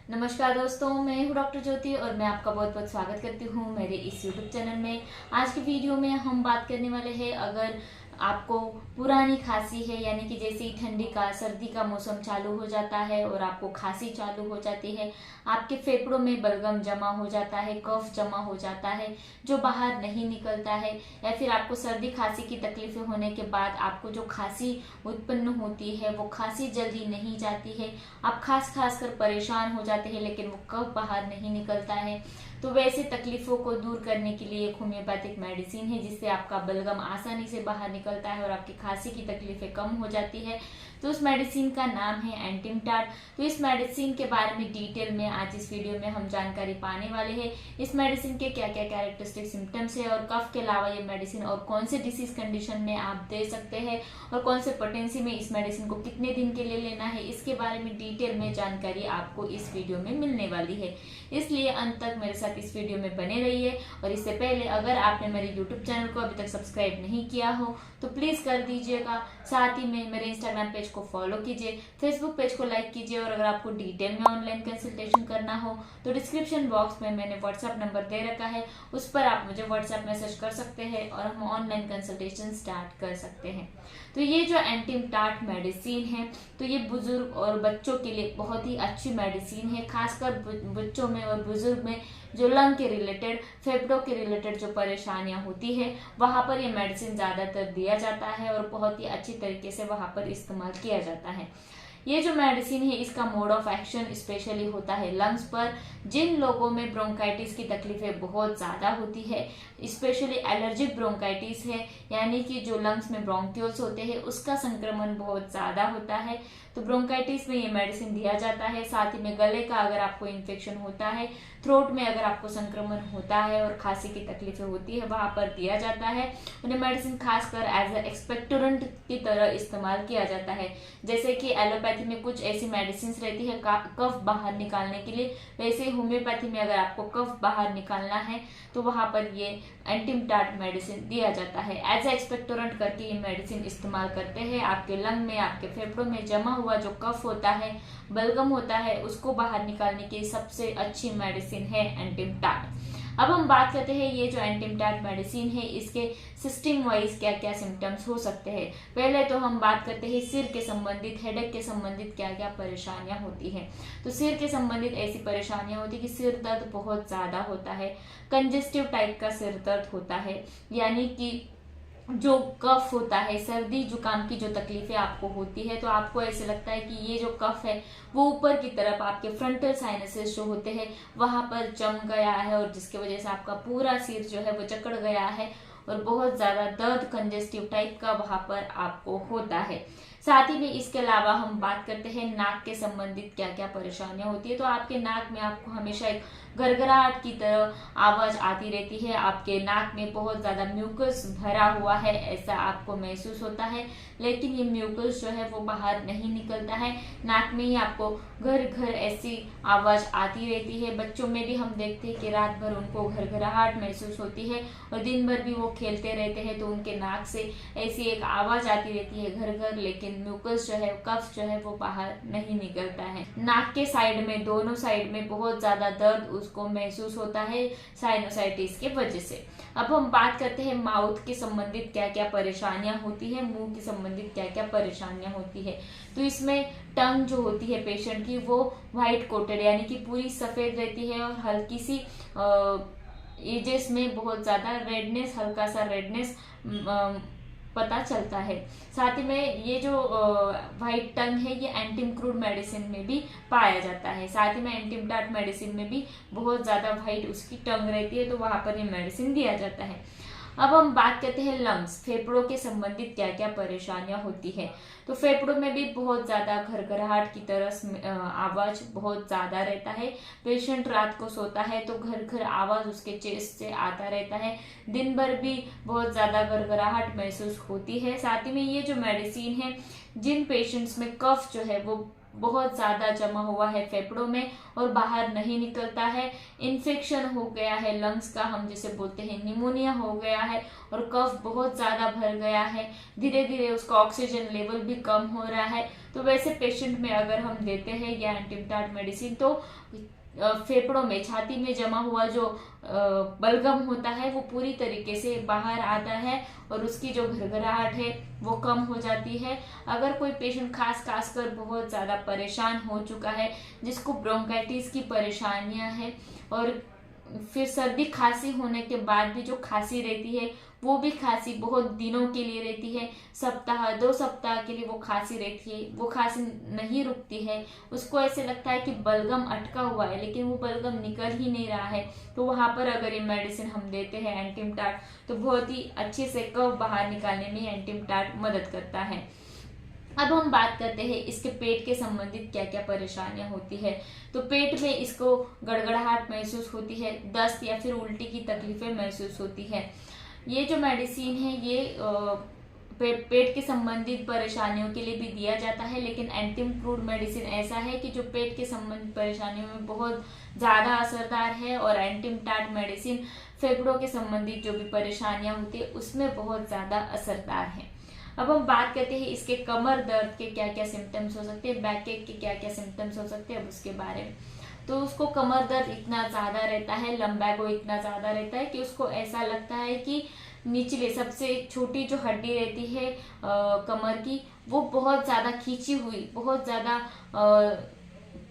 नमस्कार दोस्तों, मैं हूँ डॉक्टर ज्योति और मैं आपका बहुत बहुत स्वागत करती हूँ मेरे इस यूट्यूब चैनल में। आज की वीडियो में हम बात करने वाले हैं, अगर आपको पुरानी खांसी है, यानी कि जैसे ही ठंडी का सर्दी का मौसम चालू हो जाता है और आपको खांसी चालू हो जाती है, आपके फेफड़ों में बलगम जमा हो जाता है, कफ जमा हो जाता है जो बाहर नहीं निकलता है, या फिर आपको सर्दी खांसी की तकलीफें होने के बाद आपको जो खांसी उत्पन्न होती है वो खांसी जल्दी नहीं जाती है, आप खास खास कर परेशान हो जाते हैं लेकिन वो कफ बाहर नहीं निकलता है। तो वैसे तकलीफों को दूर करने के लिए एक होम्योपैथिक मेडिसिन है जिससे आपका बलगम आसानी से बाहर निकलता है और आपकी खांसी की तकलीफें कम हो जाती है। तो उस मेडिसिन का नाम है एंटिमटाड। तो इस मेडिसिन के बारे में डिटेल में आज इस वीडियो में हम जानकारी पाने वाले हैं। इस मेडिसिन के क्या क्या कैरेक्टरिस्टिक सिम्टम्स है और कफ के अलावा ये मेडिसिन और कौन से डिसीज कंडीशन में आप दे सकते हैं और कौन से पोटेंसी में इस मेडिसिन को कितने दिन के लिए लेना है, इसके बारे में डिटेल में जानकारी आपको इस वीडियो में मिलने वाली है। इसलिए अंत तक मेरे साथ इस वीडियो में बने रहिए। और इससे पहले अगर आपने मेरे यूट्यूब चैनल को अभी तक सब्सक्राइब नहीं किया हो तो प्लीज कर दीजिएगा। साथ ही में मेरे इंस्टाग्राम पेज को फॉलो कीजिए, फेसबुक पेज को लाइक कीजिए और अगर आपको डिटेल में ऑनलाइन कंसल्टेशन करना हो तो डिस्क्रिप्शन बॉक्स में मैंने व्हाट्सएप नंबर दे रखा है, उस पर आप मुझे व्हाट्सएप मैसेज कर सकते हैं और हम ऑनलाइन कंसल्टेशन स्टार्ट कर सकते हैं। तो ये जो एंटिमटाड मेडिसिन है तो ये बुजुर्ग और बच्चों के लिए बहुत ही अच्छी मेडिसिन है, खासकर बच्चों में और बुजुर्ग में जो लंग के रिलेटेड, फेफड़ों के रिलेटेड जो परेशानियां होती है वहां पर ये मेडिसिन ज्यादातर दिया जाता है और बहुत ही अच्छी तरीके से वहां पर इस्तेमाल किया जाता है। ये जो मेडिसिन है इसका मोड ऑफ एक्शन स्पेशली होता है लंग्स पर। जिन लोगों में ब्रोंकाइटिस की तकलीफें बहुत ज्यादा होती है, स्पेशली एलर्जिक ब्रोंकाइटिस है, यानी कि जो लंग्स में ब्रोंक्यूल्स होते हैं उसका संक्रमण बहुत ज्यादा होता है, तो ब्रोंकाइटिस में ये मेडिसिन दिया जाता है। साथ ही में गले का अगर आपको इन्फेक्शन होता है, थ्रोट में अगर आपको संक्रमण होता है और खांसी की तकलीफें होती है वहां पर दिया जाता है। उन्हें मेडिसिन खासकर एज ए एक्सपेक्टोरेंट की तरह इस्तेमाल किया जाता है। जैसे कि एलोपैथी में कुछ ऐसी मेडिसिन रहती है कफ बाहर निकालने के लिए, वैसे होम्योपैथी में अगर आपको कफ बाहर निकालना है तो वहां पर ये एंटिमटाड मेडिसिन दिया जाता है। एज ए एक्सपेक्टोरेंट करके ये मेडिसिन इस्तेमाल करते हैं। आपके लंग में, आपके फेफड़ों में जमा हुआ जो कफ होता है, बलगम होता है, उसको बाहर निकालने की सबसे अच्छी मेडिसिन है एंटिमटाड। अब हम बात करते हैं ये जो एंटिमटाड मेडिसिन है इसके सिस्टम वाइज क्या क्या सिम्टम्स हो सकते हैं। पहले तो हम बात करते हैं सिर के संबंधित, हेडेक के संबंधित क्या क्या परेशानियां होती है। तो सिर के संबंधित ऐसी परेशानियां होती है कि सिर दर्द बहुत ज्यादा होता है, कंजेस्टिव टाइप का सिर दर्द होता है, यानी कि जो कफ होता है, सर्दी जुकाम की जो तकलीफें आपको होती है तो आपको ऐसे लगता है कि ये जो कफ है वो ऊपर की तरफ आपके फ्रंटल साइनसेस जो होते हैं वहां पर जम गया है और जिसकी वजह से आपका पूरा सिर जो है वो जकड़ गया है और बहुत ज्यादा दर्द कंजेस्टिव टाइप का वहां पर आपको होता है। साथ ही में इसके अलावा हम बात करते हैं नाक के संबंधित क्या क्या परेशानियां होती है। तो आपके नाक में आपको हमेशा एक गड़गड़ाहट की तरह आवाज आती रहती है, आपके नाक में बहुत ज्यादा म्यूकस भरा हुआ है ऐसा आपको महसूस होता है, लेकिन ये म्यूकस जो है वो बाहर नहीं निकलता है, नाक में ही आपको घर घर ऐसी आवाज आती रहती है। बच्चों में भी हम देखते हैं कि रात भर उनको घरघराहट महसूस होती है और दिन भर भी वो खेलते रहते हैं तो उनके नाक से ऐसी एक आवाज आती रहती है घर घर, लेकिन म्यूकस जो है, कफ जो है वो बाहर नहीं निकलता है। नाक के साइड में, दोनों साइड में बहुत ज्यादा दर्द उसको महसूस होता है साइनोसाइटिस के वजह से। अब हम बात करते हैं माउथ के संबंधित क्या क्या परेशानियां होती है, मुंह के संबंधित क्या क्या परेशानियां होती है। तो इसमें टंग जो होती है पेशेंट की वो व्हाइट कोटेड यानी कि पूरी सफेद रहती है और हल्की सी एजेस में बहुत ज्यादा रेडनेस, हल्का सा रेडनेस पता चलता है। साथ ही में ये जो व्हाइट टंग है ये एंटीमक्रूड मेडिसिन में भी पाया जाता है। साथ ही में एंटिमटाड मेडिसिन में भी बहुत ज्यादा व्हाइट उसकी टंग रहती है तो वहां पर ये मेडिसिन दिया जाता है। अब हम बात करते हैं लंग्स, फेफड़ों के संबंधित क्या क्या परेशानियां होती है। तो फेफड़ों में भी बहुत ज्यादा घरघराहट की तरह आवाज बहुत ज्यादा रहता है। पेशेंट रात को सोता है तो घर घर आवाज उसके चेस्ट से आता रहता है, दिन भर भी बहुत ज्यादा घरघराहट महसूस होती है। साथ ही में ये जो मेडिसिन है, जिन पेशेंट्स में कफ जो है वो बहुत ज़्यादा जमा हुआ है फेफड़ों में और बाहर नहीं निकलता है, इन्फेक्शन हो गया है लंग्स का, हम जिसे बोलते हैं निमोनिया हो गया है, और कफ बहुत ज़्यादा भर गया है, धीरे धीरे उसका ऑक्सीजन लेवल भी कम हो रहा है, तो वैसे पेशेंट में अगर हम देते हैं ये एंटीमटाट मेडिसिन तो फेफड़ों में, छाती में जमा हुआ जो बलगम होता है वो पूरी तरीके से बाहर आता है और उसकी जो घरघराहट है वो कम हो जाती है। अगर कोई पेशेंट खास कर बहुत ज़्यादा परेशान हो चुका है, जिसको ब्रोंकाइटिस की परेशानियां हैं और फिर सर्दी खांसी होने के बाद भी जो खांसी रहती है वो भी खांसी बहुत दिनों के लिए रहती है, सप्ताह 2 सप्ताह के लिए वो खांसी रहती है, वो खांसी नहीं रुकती है, उसको ऐसे लगता है कि बलगम अटका हुआ है लेकिन वो बलगम निकल ही नहीं रहा है, तो वहां पर अगर ये मेडिसिन हम देते हैं एंटीमटाट तो बहुत ही अच्छे से कफ बाहर निकालने में एंटीमटाट मदद करता है। अब हम बात करते हैं इसके पेट के संबंधित क्या क्या परेशानियां होती है। तो पेट में इसको गड़गड़ाहट महसूस होती है, दस्त या फिर उल्टी की तकलीफें महसूस होती है। ये जो मेडिसिन है ये पेट के संबंधित परेशानियों के लिए भी दिया जाता है, लेकिन एंटीमक्रूड मेडिसिन ऐसा है कि जो पेट के संबंधित परेशानियों में बहुत ज़्यादा असरदार है, और एंटीमटाट मेडिसिन फेफड़ों के संबंधित जो भी परेशानियां होती है उसमें बहुत ज़्यादा असरदार है। अब हम बात करते हैं इसके कमर दर्द के क्या क्या सिम्टम्स हो सकते हैं, बैक एक के क्या क्या सिम्टम्स हो सकते हैं, अब उसके बारे में। तो उसको कमर दर्द इतना ज़्यादा रहता है, लंबैगो इतना ज़्यादा रहता है कि उसको ऐसा लगता है कि निचले सबसे छोटी जो हड्डी रहती है कमर की वो बहुत ज़्यादा खींची हुई, बहुत ज़्यादा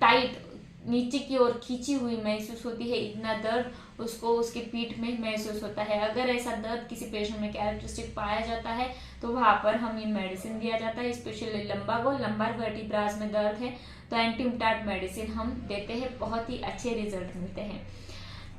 टाइट नीचे की ओर खींची हुई महसूस होती है, इतना दर्द उसको उसके पीठ में महसूस होता है। अगर ऐसा दर्द किसी पेशेंट में कैरेक्टरिस्टिक पाया जाता है तो वहां पर हम ये मेडिसिन दिया जाता है, स्पेशली लंबार वर्टिब्रास में दर्द है तो एंटीमटाट मेडिसिन हम देते हैं, बहुत ही अच्छे रिजल्ट मिलते हैं।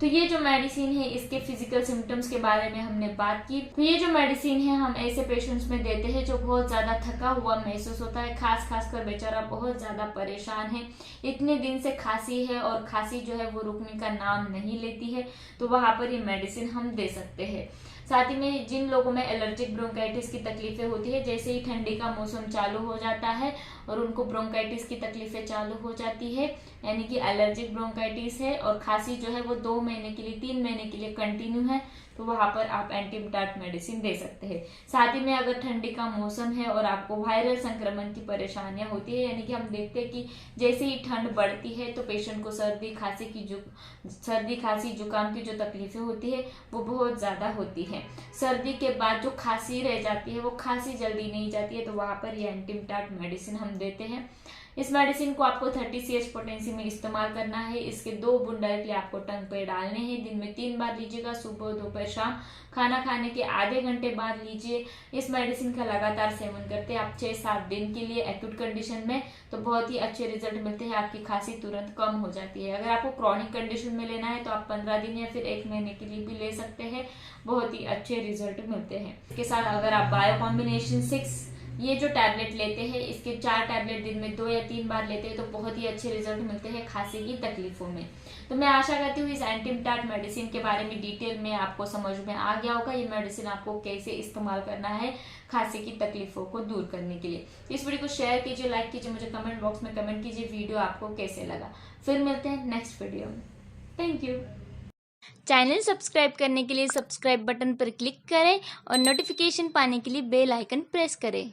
तो ये जो मेडिसिन है इसके फिजिकल सिम्टम्स के बारे में हमने बात की। तो ये जो मेडिसिन है हम ऐसे पेशेंट्स में देते हैं जो बहुत ज्यादा थका हुआ महसूस होता है, खास कर बेचारा बहुत ज्यादा परेशान है, इतने दिन से खांसी है और खांसी जो है वो रुकने का नाम नहीं लेती है, तो वहां पर ये मेडिसिन हम दे सकते हैं। साथ ही में जिन लोगों में एलर्जिक ब्रोंकाइटिस की तकलीफें होती है, जैसे ही ठंडी का मौसम चालू हो जाता है और उनको ब्रोंकाइटिस की तकलीफें चालू हो जाती है, यानी कि एलर्जिक ब्रोंकाइटिस है और खांसी जो है वो 2 महीने के लिए 3 महीने के लिए कंटिन्यू है, तो वहां पर आप एंटीमटाट मेडिसिन दे सकते हैं। साथ ही में अगर ठंडी का मौसम है और आपको वायरल संक्रमण की परेशानियां होती है, यानी कि हम देखते हैं कि जैसे ही ठंड बढ़ती है तो पेशेंट को सर्दी खांसी जुकाम की जो तकलीफें होती है वो बहुत ज्यादा होती है। सर्दी के बाद जो खांसी रह जाती है वो खांसी जल्दी नहीं जाती है, तो वहां पर ये एंटीमटाट मेडिसिन हम देते हैं। इस मेडिसिन को आपको 30 CH पोटेंसी में इस्तेमाल करना है। इसके 2 बूंद डायरेक्टली आपको टंग पे डालने हैं, दिन में 3 बार लीजिएगा, सुबह दोपहर शाम, खाना खाने के आधे घंटे बाद लीजिए। इस मेडिसिन का लगातार सेवन करते हैं आप 6-7 दिन के लिए एक्यूट कंडीशन में, तो बहुत ही अच्छे रिजल्ट मिलते हैं, आपकी खांसी तुरंत कम हो जाती है। अगर आपको क्रॉनिक कंडीशन में लेना है तो आप 15 दिन या फिर 1 महीने के लिए भी ले सकते हैं, बहुत ही अच्छे रिजल्ट मिलते हैं। इसके साथ अगर आप बायो कॉम्बिनेशन 6 ये जो टैबलेट लेते हैं, इसके 4 टैबलेट दिन में 2 या 3 बार लेते हैं तो बहुत ही अच्छे रिजल्ट मिलते हैं खांसी की तकलीफों में। तो मैं आशा करती हूँ इस एंटीमटाट मेडिसिन के बारे में डिटेल में आपको समझ में आ गया होगा, ये मेडिसिन आपको कैसे इस्तेमाल करना है खांसी की तकलीफों को दूर करने के लिए। इस वीडियो को शेयर कीजिए, लाइक कीजिए, मुझे कमेंट बॉक्स में कमेंट कीजिए वीडियो आपको कैसे लगा। फिर मिलते हैं नेक्स्ट वीडियो में। Thank you. चैनल सब्सक्राइब करने के लिए सब्सक्राइब बटन पर क्लिक करें और नोटिफिकेशन पाने के लिए बेल आइकन प्रेस करें।